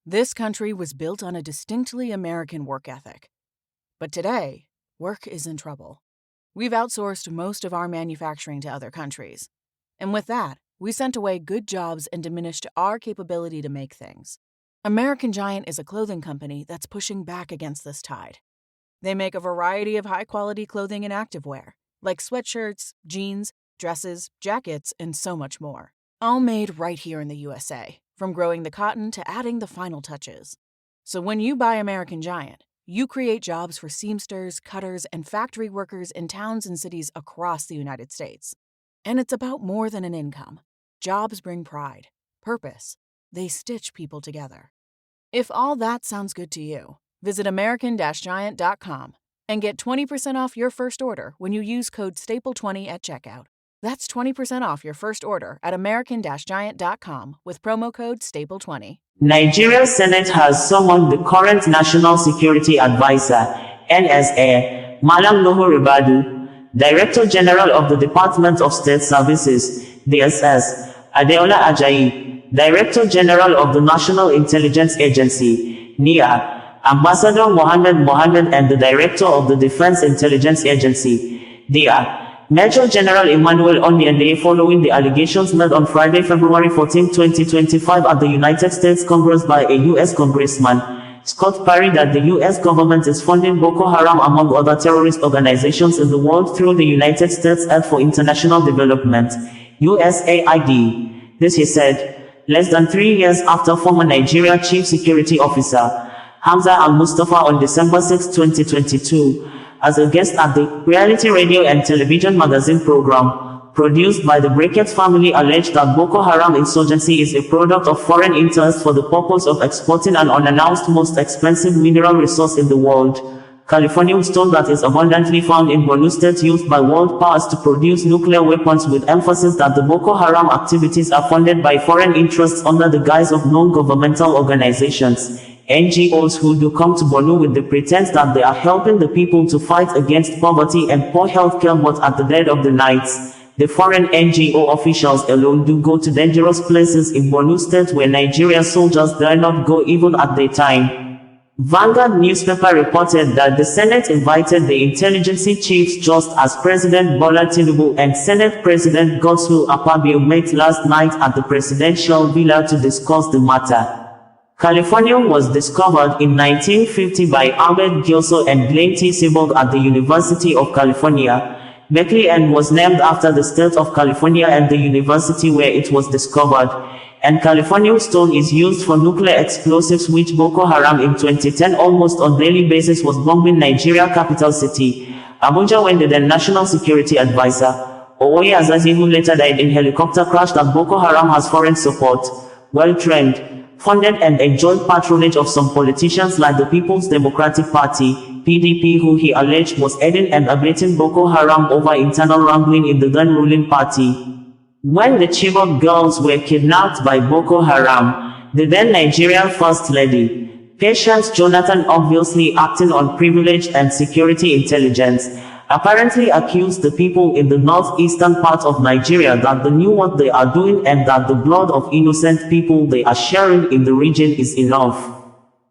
This country was built on a distinctly American work ethic. But today, work is in trouble. We've outsourced most of our manufacturing to other countries. And with that, we sent away good jobs and diminished our capability to make things. American Giant is a clothing company that's pushing back against this tide. They make a variety of high-quality clothing and activewear, like sweatshirts, jeans, dresses, jackets, and so much more. All made right here in the USA, from growing the cotton to adding the final touches. So when you buy American Giant, you create jobs for seamsters, cutters, and factory workers in towns and cities across the United States. And it's about more than an income. Jobs bring pride, purpose. They stitch people together. If all that sounds good to you, visit American-Giant.com and get 20% off your first order when you use code STAPLE20 at checkout. That's 20% off your first order at American-Giant.com with promo code STAPLE20. Nigeria Senate has summoned the current National Security Advisor, NSA, Mallam Nuhu Ribadu, Director General of the Department of State Services, DSS, Adeola Ajayi, Director General of the National Intelligence Agency, NIA, Ambassador Mohammed Mohammed and the Director of the Defense Intelligence Agency, DIA, Major General Emmanuel Undiandeye following the allegations made on Friday, February 14, 2025 at the United States Congress by a US Congressman, Scott Perry, that the US government is funding Boko Haram among other terrorist organizations in the world through the United States Aid for International Development, USAID. This, he said, less than 3 years after former Nigeria Chief Security Officer Hamza Al-Mustapha on December 6, 2022, as a guest at the reality radio and television magazine program produced by the Brekete Family, alleged that Boko Haram insurgency is a product of foreign interest for the purpose of exporting an unannounced most expensive mineral resource in the world, Californium stone that is abundantly found in Borno State, used by world powers to produce nuclear weapons, with emphasis that the Boko Haram activities are funded by foreign interests under the guise of Non Governmental Organizations, NGOs, who do come to Borno with the pretense that they are helping the people to fight against poverty and poor healthcare, but at the dead of the night, the foreign NGO officials alone do go to dangerous places in Borno State where Nigerian soldiers dare not go even at daytime. Vanguard newspaper reported that the Senate invited the intelligence chiefs just as President Bola Tinubu and Senate President Godswill Akpabio met last night at the presidential villa to discuss the matter. Californium was discovered in 1950 by Albert Gilso and Glenn T. Seaborg at the University of California, Berkeley, and was named after the state of California and the university where it was discovered. And Californium stone is used for nuclear explosives, which Boko Haram in 2010 almost on daily basis was bombing Nigeria capital city, Abuja, when the then National Security Advisor, Owoye Azazi, who later died in helicopter crash, that Boko Haram has foreign support, well-trained, funded and enjoyed patronage of some politicians like the People's Democratic Party, PDP, who he alleged was aiding and abetting Boko Haram over internal wrangling in the then ruling party. When the Chibok girls were kidnapped by Boko Haram, the then Nigerian First Lady, Patience Jonathan, obviously acting on privileged and security intelligence, apparently accused the people in the northeastern part of Nigeria that they knew what they are doing and that the blood of innocent people they are sharing in the region is enough.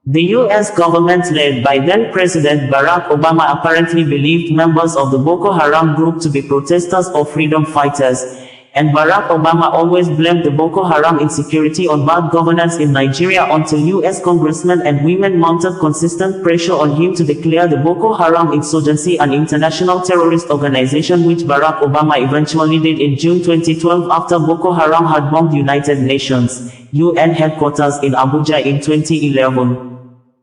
The US government, led by then President Barack Obama, apparently believed members of the Boko Haram group to be protesters or freedom fighters, and Barack Obama always blamed the Boko Haram insecurity on bad governance in Nigeria until US congressmen and women mounted consistent pressure on him to declare the Boko Haram insurgency an international terrorist organization, which Barack Obama eventually did in June 2012 after Boko Haram had bombed United Nations UN headquarters in Abuja in 2011.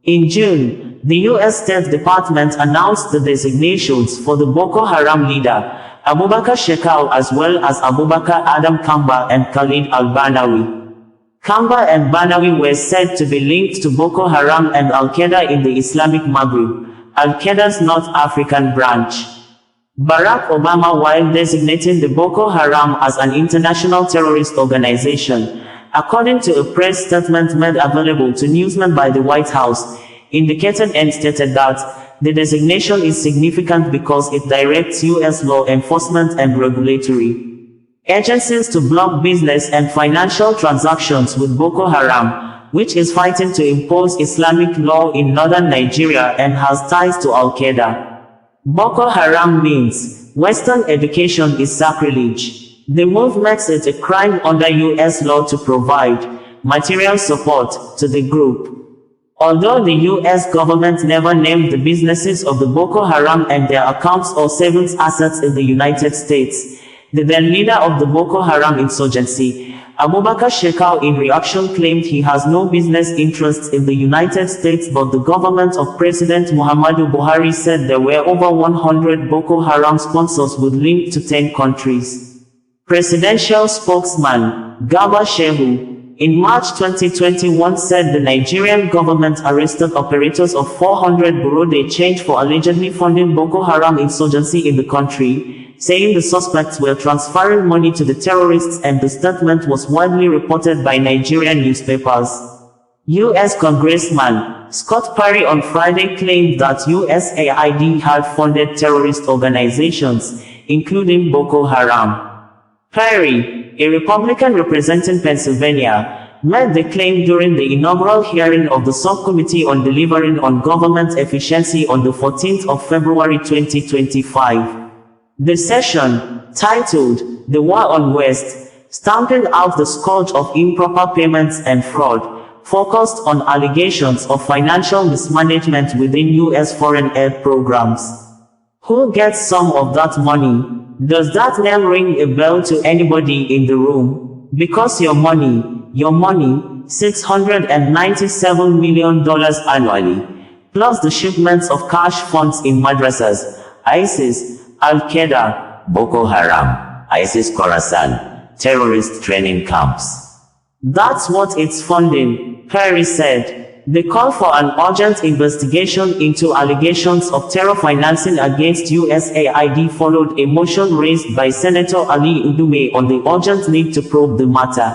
In June, the US State Department announced the designations for the Boko Haram leader, Abubakar Shekau, as well as Abubakar Adam Kamba and Khalid al-Banawi. Kamba and Banawi were said to be linked to Boko Haram and Al-Qaeda in the Islamic Maghreb, Al-Qaeda's North African branch. Barack Obama, while designating the Boko Haram as an international terrorist organization, according to a press statement made available to newsmen by the White House, indicated and stated that the designation is significant because it directs U.S. law enforcement and regulatory agencies to block business and financial transactions with Boko Haram, which is fighting to impose Islamic law in northern Nigeria and has ties to Al-Qaeda. Boko Haram means Western education is sacrilege. The move makes it a crime under US law to provide material support to the group. Although the US government never named the businesses of the Boko Haram and their accounts or savings assets in the United States, the then leader of the Boko Haram insurgency, Abubakar Shekau, in reaction claimed he has no business interests in the United States, but the government of President Muhammadu Buhari said there were over 100 Boko Haram sponsors with links to 10 countries. Presidential spokesman Garba Shehu, in March 2021, said the Nigerian government arrested operators of 400 bureau de change for allegedly funding Boko Haram insurgency in the country, saying the suspects were transferring money to the terrorists, and the statement was widely reported by Nigerian newspapers. US Congressman Scott Perry on Friday claimed that USAID had funded terrorist organizations, including Boko Haram. Perry, a Republican representing Pennsylvania, made the claim during the inaugural hearing of the Subcommittee on Delivering on Government Efficiency on the 14th of February 2025. The session, titled "The War on West: Stamping Out the Scourge of Improper Payments and Fraud," focused on allegations of financial mismanagement within U.S. foreign aid programs. Who gets some of that money? Does that name ring a bell to anybody in the room? Because your money, $697 million annually, plus the shipments of cash funds in madrasas, ISIS, Al-Qaeda, Boko Haram, ISIS Khorasan, terrorist training camps. That's what it's funding, Perry said. The call for an urgent investigation into allegations of terror financing against USAID followed a motion raised by Senator Ali Ndume on the urgent need to probe the matter.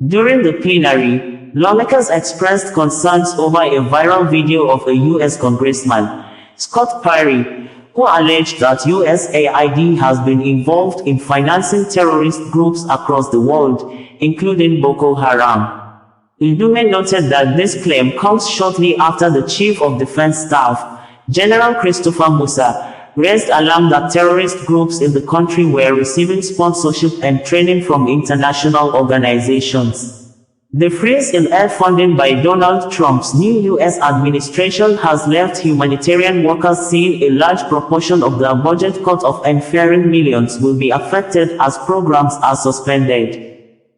During the plenary, lawmakers expressed concerns over a viral video of a US Congressman, Scott Perry, who alleged that USAID has been involved in financing terrorist groups across the world, including Boko Haram. Ndume noted that this claim comes shortly after the Chief of Defense Staff, General Christopher Musa, raised alarm that terrorist groups in the country were receiving sponsorship and training from international organizations. The freeze in aid funding by Donald Trump's new U.S. administration has left humanitarian workers seeing a large proportion of their budget cut off, and fearing millions will be affected as programs are suspended.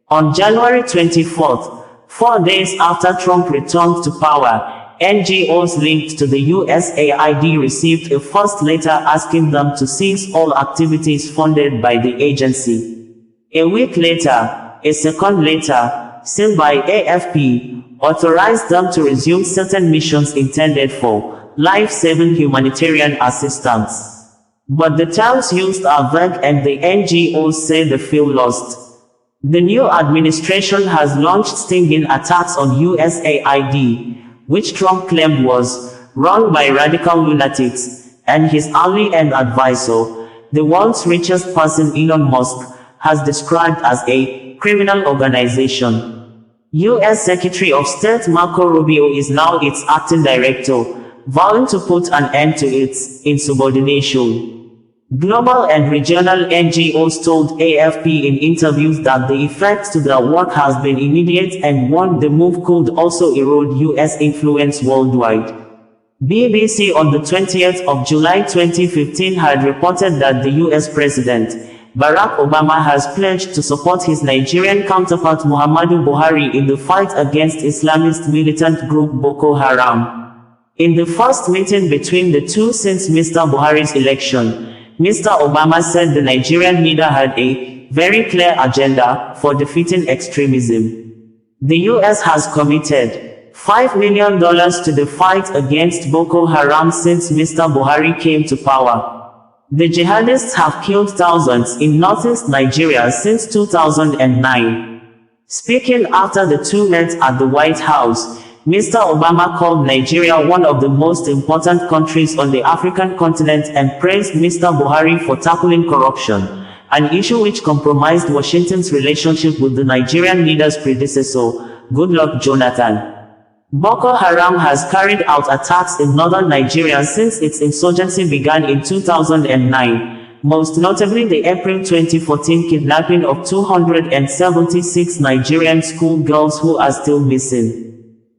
On January 24th, 4 days after Trump returned to power, NGOs linked to the USAID received a first letter asking them to cease all activities funded by the agency. A week later, a second letter, sealed by AFP, authorized them to resume certain missions intended for life-saving humanitarian assistance. But the terms used are vague, and the NGOs say they feel lost. The new administration has launched stinging attacks on USAID, which Trump claimed was run by radical lunatics, and his ally and advisor, the world's richest person Elon Musk, has described as a criminal organization. U.S. Secretary of State Marco Rubio is now its acting director, vowing to put an end to its insubordination. Global and regional NGOs told AFP in interviews that the effect to their work has been immediate and warned the move could also erode U.S. influence worldwide. BBC on the 20th of July 2015 had reported that the U.S. President, Barack Obama, has pledged to support his Nigerian counterpart Muhammadu Buhari in the fight against Islamist militant group Boko Haram. In the first meeting between the two since Mr. Buhari's election, Mr. Obama said the Nigerian leader had a very clear agenda for defeating extremism. The U.S. has committed $5 million to the fight against Boko Haram since Mr. Buhari came to power. The jihadists have killed thousands in northeast Nigeria since 2009. Speaking after the two met at the White House, Mr. Obama called Nigeria one of the most important countries on the African continent and praised Mr. Buhari for tackling corruption, an issue which compromised Washington's relationship with the Nigerian leader's predecessor, Goodluck Jonathan. Boko Haram has carried out attacks in northern Nigeria since its insurgency began in 2009, most notably the April 2014 kidnapping of 276 Nigerian schoolgirls who are still missing.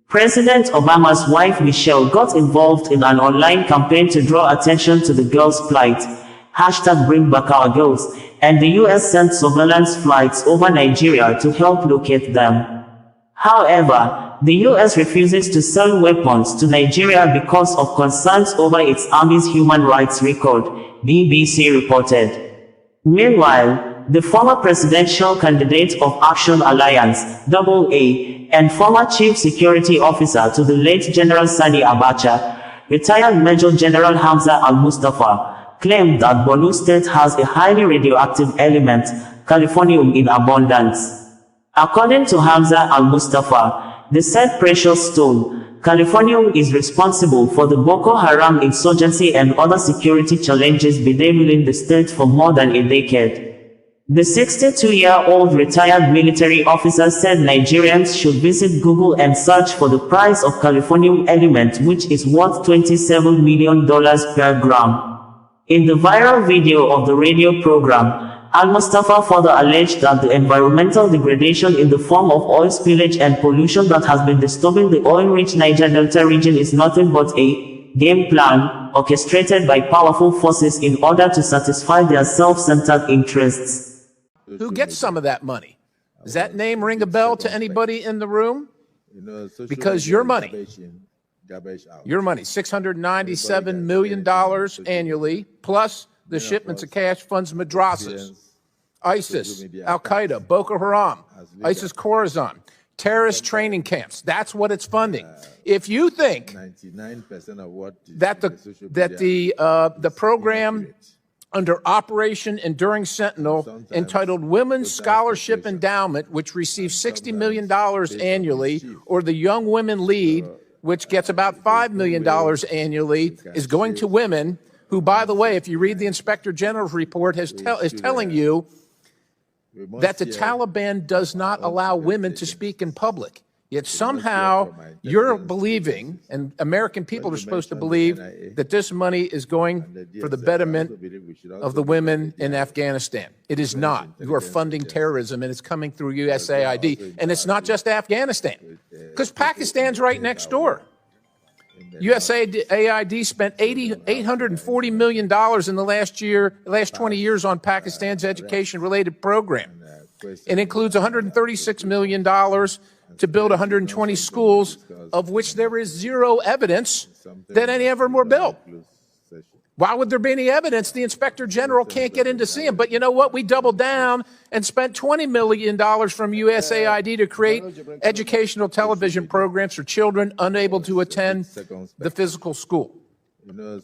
President Obama's wife Michelle got involved in an online campaign to draw attention to the girls' plight, #BringBackOurGirls, and the US sent surveillance flights over Nigeria to help locate them. However, the US refuses to sell weapons to Nigeria because of concerns over its army's human rights record, BBC reported. Meanwhile, the former presidential candidate of Action Alliance, AA, and former chief security officer to the late General Sani Abacha, retired Major General Hamza Al-Mustapha, claimed that Borno State has a highly radioactive element, Californium, in abundance. According to Hamza Al-Mustapha, the said precious stone, Californium, is responsible for the Boko Haram insurgency and other security challenges bedeviling the state for more than a decade. The 62-year-old retired military officer said Nigerians should visit Google and search for the price of Californium element, which is worth $27 million per gram. In the viral video of the radio program, Al-Mustapha further alleged that the environmental degradation in the form of oil spillage and pollution that has been disturbing the oil-rich Niger Delta region is nothing but a game plan orchestrated by powerful forces in order to satisfy their self-centered interests. Who gets some of that money? Does that name ring a bell to anybody in the room? Because your money, $697 million annually, plus the shipments of cash funds madrasas, ISIS, Al-Qaeda, Boko Haram, ISIS Khorasan, terrorist training camps. That's what it's funding. If you think that the program under Operation Enduring Sentinel entitled Women's Scholarship Endowment, which receives $60 million annually, or the Young Women Lead, which gets about $5 million annually, is going to women who, by the way, if you read the Inspector General's report, is telling you that the Taliban does not allow women to speak in public. Yet somehow you're believing, and American people are supposed to believe, that this money is going for the betterment of the women in Afghanistan. It is not. You are funding terrorism, and it's coming through USAID. And it's not just Afghanistan, because Pakistan's right next door. USAID spent $840 million in the last 20 years on Pakistan's education-related program. It includes $136 million to build 120 schools, of which there is zero evidence that any of them were built. Why would there be any evidence? The Inspector General can't get in to see them. But you know what? We doubled down and spent $20 million from USAID to create educational television programs for children unable to attend the physical school.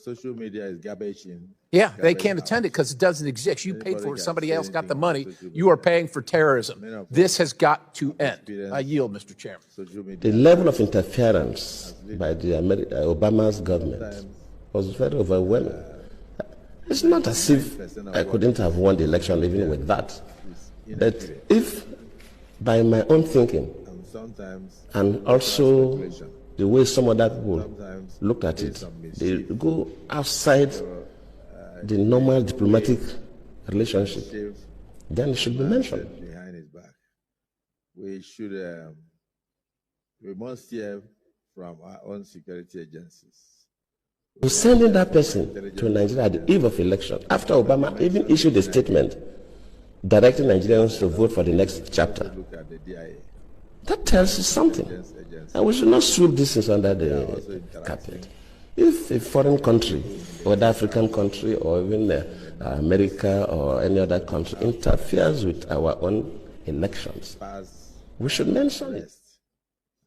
Social media is garbage in. Yeah, they can't attend it because it doesn't exist. You paid for it. Somebody else got the money. You are paying for terrorism. This has got to end. I yield, Mr. Chairman. The level of interference by the Obama's government was very overwhelming. It's not as if I couldn't have won the election even with that. But if, by my own thinking, and also the way some other people looked at it, they go outside the normal diplomatic relationship, then it should be mentioned. Behind his back. We must hear from our own security agencies. Sending that person to Nigeria at the eve of election, after Obama even issued a statement directing Nigerians to vote for the next chapter, that tells you something. And we should not sweep this under the carpet. If a foreign country, whether African country or even America or any other country, interferes with our own elections, we should mention it.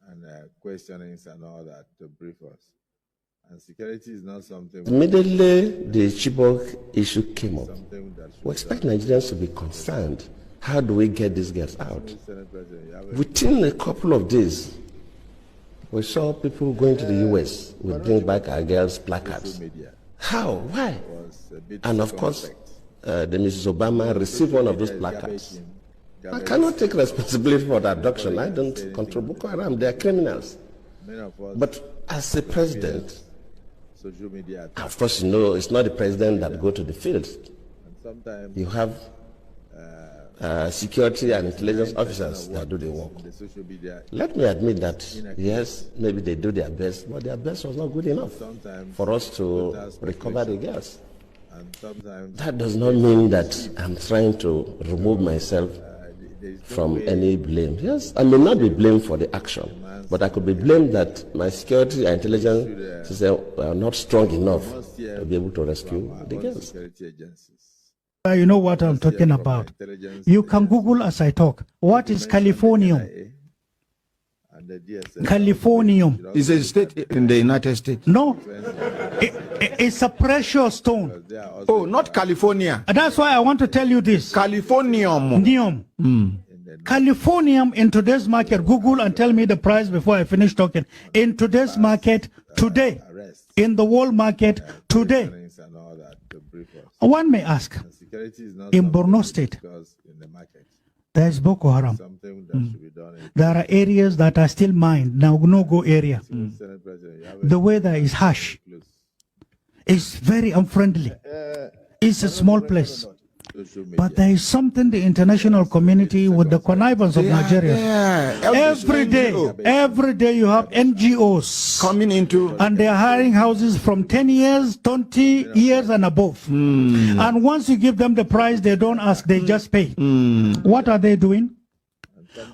And questionings and all that to brief us. And security is not something... Immediately the Chibok issue came up, we expect Nigerians to be concerned. How do we get these girls out? Within a couple of days, we saw people going to the US. We bring back our girls' placards. How? Why? And of course, the Mrs. Obama received one of those placards I cannot take responsibility for the abduction. I don't control Boko Haram. They are criminals. But as a president, social media, of course, you know, it's not the president that go to the field. You have security and intelligence officers that do the work. Let me admit that, yes, maybe they do their best, but their best was not good enough for us to recover the girls. That does not mean that I'm trying to remove myself from any blame. Yes, I may not be blamed for the action, but I could be blamed that my security and intelligence system are not strong enough to be able to rescue the girls. You know what I'm talking about. You can Google as I talk. What is Californium? Californium. Is a state in the United States? No. It's a precious stone. Oh, not California. That's why I want to tell you this. Californium. Californium in today's market, Google and tell me the price before I finish talking. In today's market today, in the world market today, one may ask, in Borno State, there is Boko Haram. There are areas that are still mined, now no-go area. The weather is harsh. It's very unfriendly. It's a small place. But there is something the international community with the connivance of Nigeria. Every day you have NGOs coming into, and they are hiring houses from 10 years, 20 years and above. And once you give them the price, they don't ask, they just pay. What are they doing?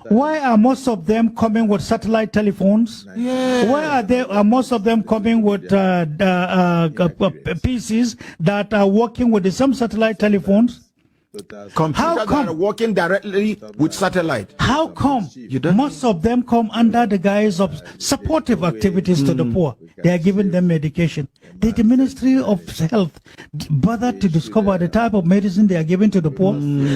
Why are most of them coming with satellite telephones? Why are most of them coming with PCs that are working with the same satellite telephones? Computers that are working directly with satellite. How come most of them come under the guise of supportive activities to the poor? They are giving them medication. Did the Ministry of Health bother to discover the type of medicine they are giving to the poor?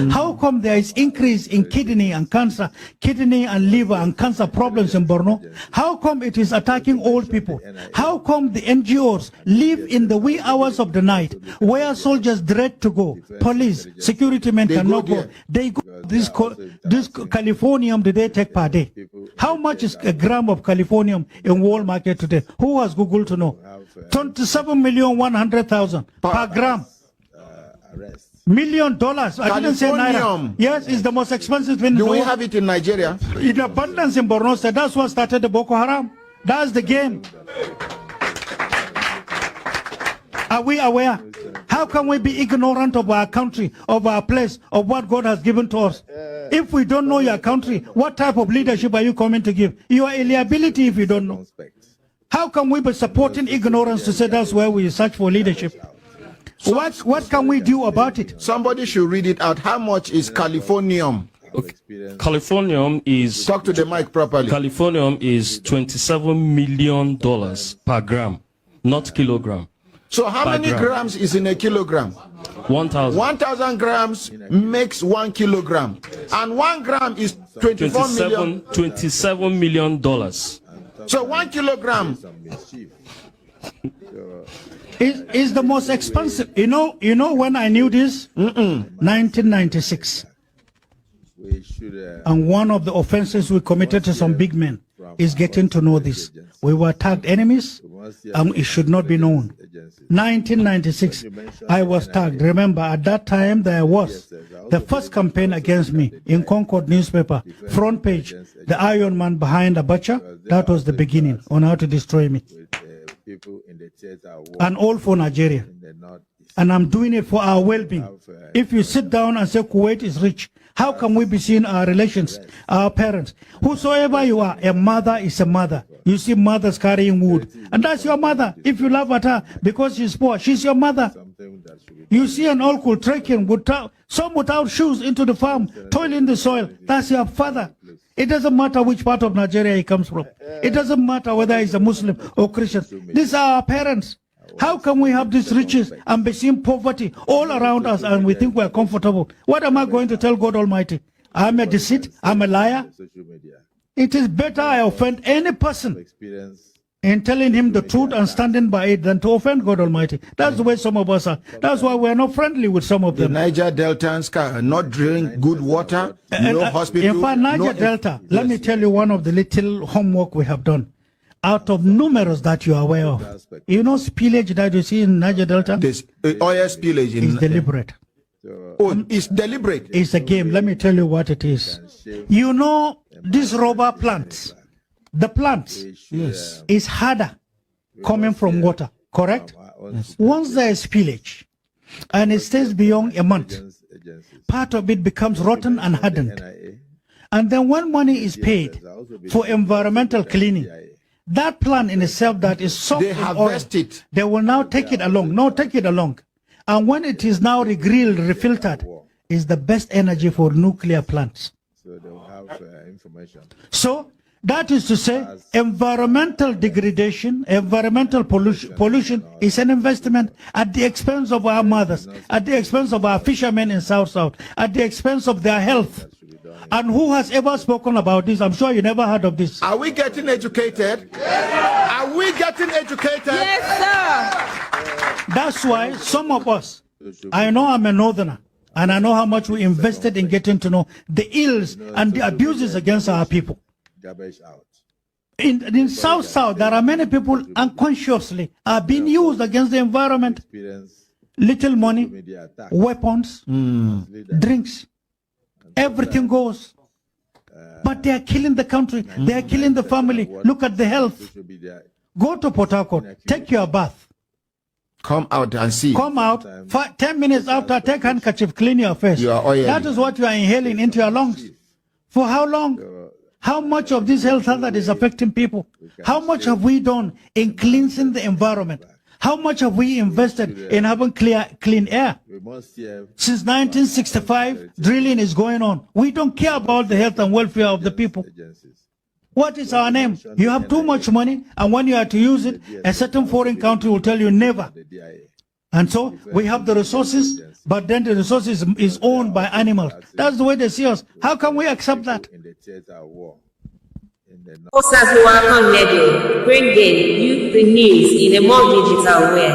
How come there is increase in kidney and cancer, kidney and liver and cancer problems in Borno? How come it is attacking old people? How come the NGOs live in the wee hours of the night where soldiers dread to go? Police, security men cannot go. They go. This Californium, do they take per day? How much is a gram of Californium in world market today? Who has Google to know? 27,100,000 per gram. $1 million. I didn't say naira. Yes, it's the most expensive thing. Do we have it in Nigeria? In abundance in Borno State. That's what started the Boko Haram. That's the game. Are we aware? How can we be ignorant of our country, of our place, of what God has given to us? If we don't know your country, what type of leadership are you coming to give? You are a liability if you don't know. How can we be supporting ignorance to say that's where we search for leadership? What can we do about it? Somebody should read it out. How much is Californium? Okay. Californium is... Talk to the mic properly. Californium is $27 million per gram, not kilogram. So how many grams is in a kilogram? 1,000. 1,000 grams makes 1 kilogram. And 1 gram is 27 million dollars. So 1 kilogram is the most expensive. You know when I knew this? 1996. And one of the offenses we committed to some big men is getting to know this. We were tagged enemies, and it should not be known. 1996, I was tagged. Remember, at that time, there was the first campaign against me in Concord newspaper, front page, the Iron Man behind Abacha. That was the beginning on how to destroy me. And all for Nigeria. And I'm doing it for our well-being. If you sit down and say Kuwait is rich, how can we be seeing our relations, our parents? Whosoever you are, a mother is a mother. You see mothers carrying wood, and that's your mother. If you laugh at her because she's poor, she's your mother. You see an uncle trekking some without shoes into the farm, toiling the soil. That's your father. It doesn't matter which part of Nigeria he comes from. It doesn't matter whether he's a Muslim or Christian. These are our parents. How can we have these riches and be seeing poverty all around us and we think we're comfortable? What am I going to tell God Almighty? I'm a deceit? I'm a liar? It is better I offend any person in telling him the truth and standing by it than to offend God Almighty. That's the way some of us are. That's why we're not friendly with some of them. The Niger Deltans are not drilling good water, no hospital. In fact, Niger Delta, let me tell you one of the little homework we have done. Out of numerous that you are aware of, you know spillage that you see in Niger Delta? This oil spillage is deliberate. Oh, it's deliberate. It's a game. Let me tell you what it is. You know these rubber plants, the plants is harder coming from water, correct? Yes. Once there is spillage and it stays beyond a month, part of it becomes rotten and hardened. And then when money is paid for environmental cleaning, that plant in itself that is soft in oil, they will now take it along. No, take it along. And when it is now regrilled, refiltered, is the best energy for nuclear plants. So they will have information. So that is to say, environmental degradation, environmental pollution is an investment at the expense of our mothers, at the expense of our fishermen in South, at the expense of their health. And who has ever spoken about this? I'm sure you never heard of this. Are we getting educated? Are we getting educated? Yes, sir. That's why some of us, I know I'm a northerner, and I know how much we invested in getting to know the ills and the abuses against our people. In South, there are many people unconsciously are being used against the environment. Little money, weapons, drinks. Everything goes. But they are killing the country. They are killing the family. Look at the health. Go to Port Harcourt. Take your bath. Come out and see. Come out. 10 minutes after, take handkerchief, clean your face. That is what you are inhaling into your lungs. For how long? How much of this health hazard is affecting people? How much have we done in cleansing the environment? How much have we invested in having clean air? Since 1965, drilling is going on. We don't care about the health and welfare of the people. What is our name? You have too much money, and when you are to use it, a certain foreign country will tell you never. And so we have the resources, but then the resources is owned by animals. That's the way they see us. How can we accept that? Bringing you the news in a more digital way.